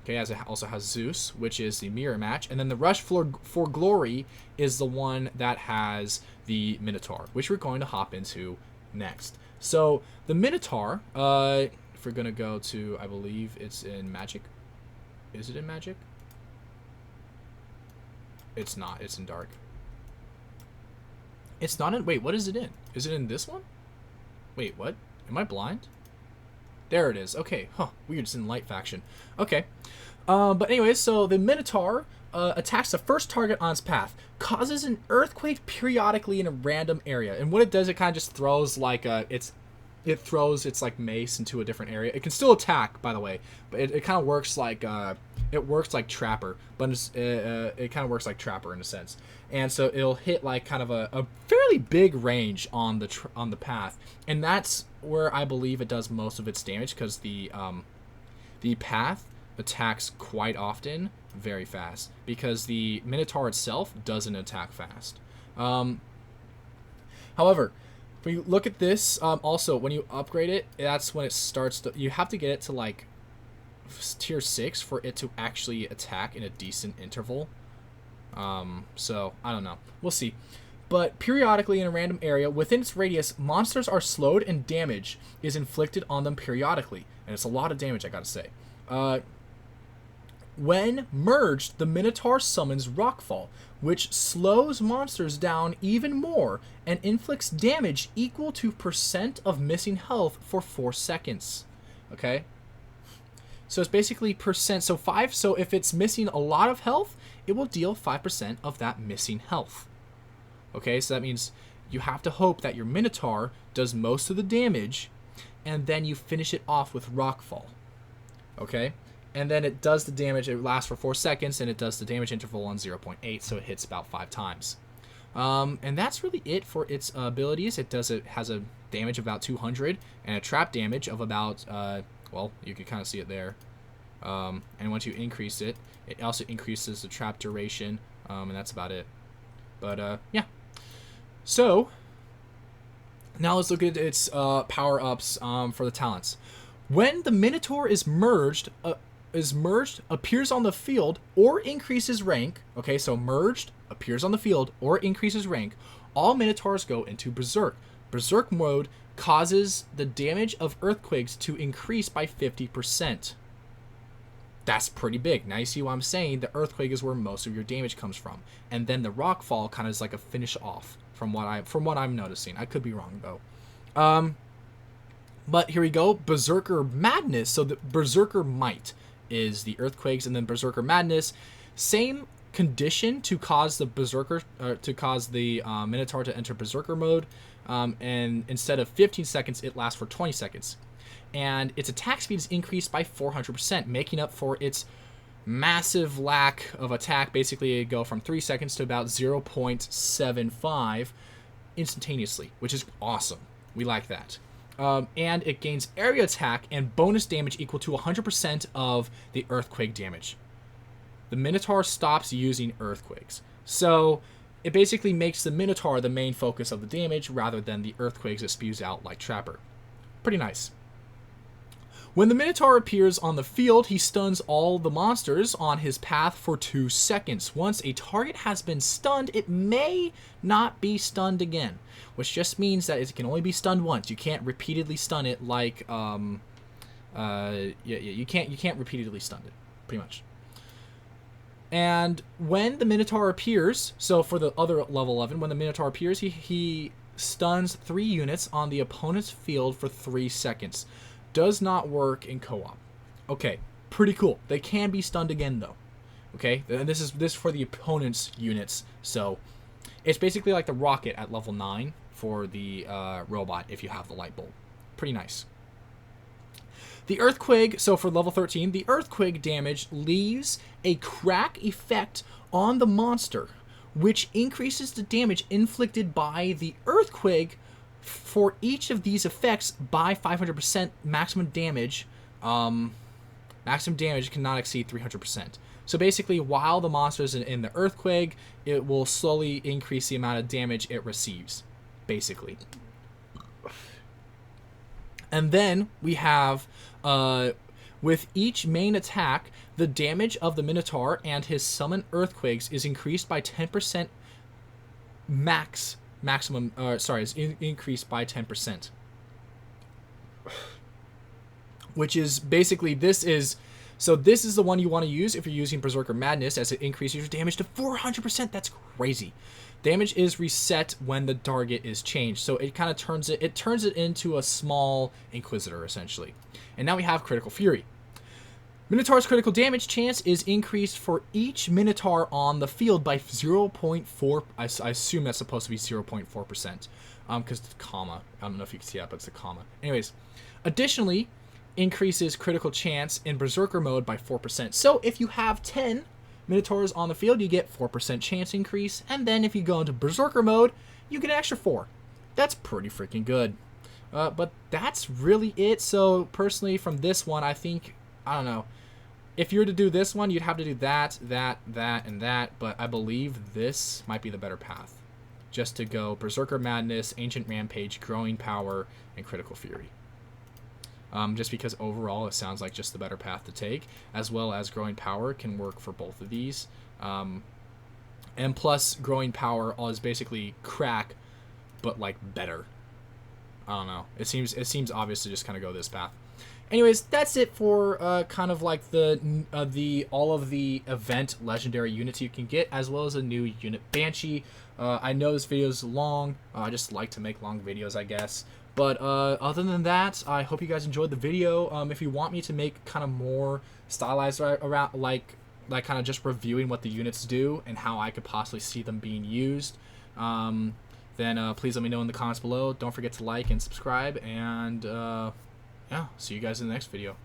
Okay, as it also has Zeus, which is the mirror match, and then the Rush for Glory is the one that has the Minotaur, which we're going to hop into next. So the Minotaur, if we're gonna go to, I believe it's in Magic. Is it in Magic? It's not. It's in Dark. It's not in. Wait, what is it in? Is it in this one? Wait, what? Am I blind? There it is. Okay. Huh. Weird. It's in Light Faction. Okay. But anyways, so the Minotaur attacks the first target on its path, causes an earthquake periodically in a random area, and what it does, it kind of just throws like it throws its like mace into a different area. It can still attack, by the way, but it kind of works like Trapper, but it kind of works like Trapper in a sense. And so it'll hit like kind of a fairly big range on the path, and that's where I believe it does most of its damage, because the path attacks quite often very fast, because the Minotaur itself doesn't attack fast. However, when you look at this, also when you upgrade it, that's when it starts to, you have to get it to like tier 6 for it to actually attack in a decent interval. So I don't know, we'll see. But periodically in a random area within its radius, monsters are slowed and damage is inflicted on them periodically, and it's a lot of damage, I gotta say. When merged, the Minotaur summons Rockfall, which slows monsters down even more and inflicts damage equal to % of missing health for 4 seconds. Okay? So it's basically %. So 5. So if it's missing a lot of health, it will deal 5% of that missing health. Okay? So that means you have to hope that your Minotaur does most of the damage, and then you finish it off with Rockfall. Okay? And then it does the damage, it lasts for 4 seconds, and it does the damage interval on 0.8, so it hits about 5 times. And that's really it for its abilities. It has a damage of about 200, and a trap damage of about, well, you can kind of see it there. And once you increase it, it also increases the trap duration, and that's about it. But, yeah. So, now let's look at its power-ups for the talents. When the Minotaur is merged, appears on the field, or increases rank. Okay, so merged, appears on the field, or increases rank. All Minotaurs go into Berserk. Berserk mode causes the damage of earthquakes to increase by 50%. That's pretty big. Now you see what I'm saying. The earthquake is where most of your damage comes from, and then the rockfall kind of is like a finish off from what I'm noticing. I could be wrong though. But here we go. Berserker Madness. So the Berserker Might is the earthquakes, and then Berserker Madness, same condition to cause the Berserker, Minotaur to enter Berserker mode, and instead of 15 seconds, it lasts for 20 seconds, and its attack speed is increased by 400%, making up for its massive lack of attack. Basically, it go from 3 seconds to about 0.75 instantaneously, which is awesome. We like that. and it gains area attack and bonus damage equal to 100% of the earthquake damage. The Minotaur stops using earthquakes. So it basically makes the Minotaur the main focus of the damage rather than the earthquakes it spews out like Trapper. Pretty nice. When the Minotaur appears on the field, he stuns all the monsters on his path for 2 seconds. Once a target has been stunned, it may not be stunned again, which just means that it can only be stunned once. You can't repeatedly stun it like you can't repeatedly stun it, pretty much. And when the Minotaur appears, so for the other level 11, when the Minotaur appears, he stuns 3 units on the opponent's field for 3 seconds. Does not work in co-op. Okay, pretty cool. They can be stunned again though. Okay, and this is for the opponent's units. So it's basically like the rocket at level 9 for the robot if you have the light bulb. Pretty nice. The earthquake, so for level 13, the earthquake damage leaves a crack effect on the monster, which increases the damage inflicted by the earthquake for each of these effects by 500%. Maximum damage cannot exceed 300%. So basically, while the monster is in the earthquake, it will slowly increase the amount of damage it receives, basically. And then we have, with each main attack, the damage of the Minotaur and his summon earthquakes is increased by 10% maximum, is increased by 10%. Which is basically, this is the one you want to use if you're using Berserker Madness, as it increases your damage to 400%. That's crazy. Damage is reset when the target is changed, so it kind of turns it into a small Inquisitor, essentially. And now we have Critical Fury. Minotaur's critical damage chance is increased for each Minotaur on the field by 0.4. I assume that's supposed to be 0.4%, because it's a comma. I don't know if you can see that, but it's a comma. Anyways, additionally, increases critical chance in Berserker mode by 4%. So if you have 10 Minotaurs on the field, you get 4% chance increase, and then if you go into Berserker mode, you get an extra 4. That's pretty freaking good. But that's really it. So personally, from this one, I think, I don't know, if you were to do this one, you'd have to do that, and that, but I believe this might be the better path. Just to go Berserker Madness, Ancient Rampage, Growing Power, and Critical Fury. Just because overall it sounds like just the better path to take, as well as Growing Power can work for both of these. And plus, Growing Power is basically crack, but like better. I don't know. It seems obvious to just kind of go this path. Anyways, that's it for kind of like all of the event legendary units you can get, as well as a new Unit Banshee. I know this video is long. I just like to make long videos, I guess. But other than that, I hope you guys enjoyed the video. If you want me to make kind of more stylized around, like kind of just reviewing what the units do and how I could possibly see them being used, then please let me know in the comments below. Don't forget to like and subscribe, and yeah, see you guys in the next video.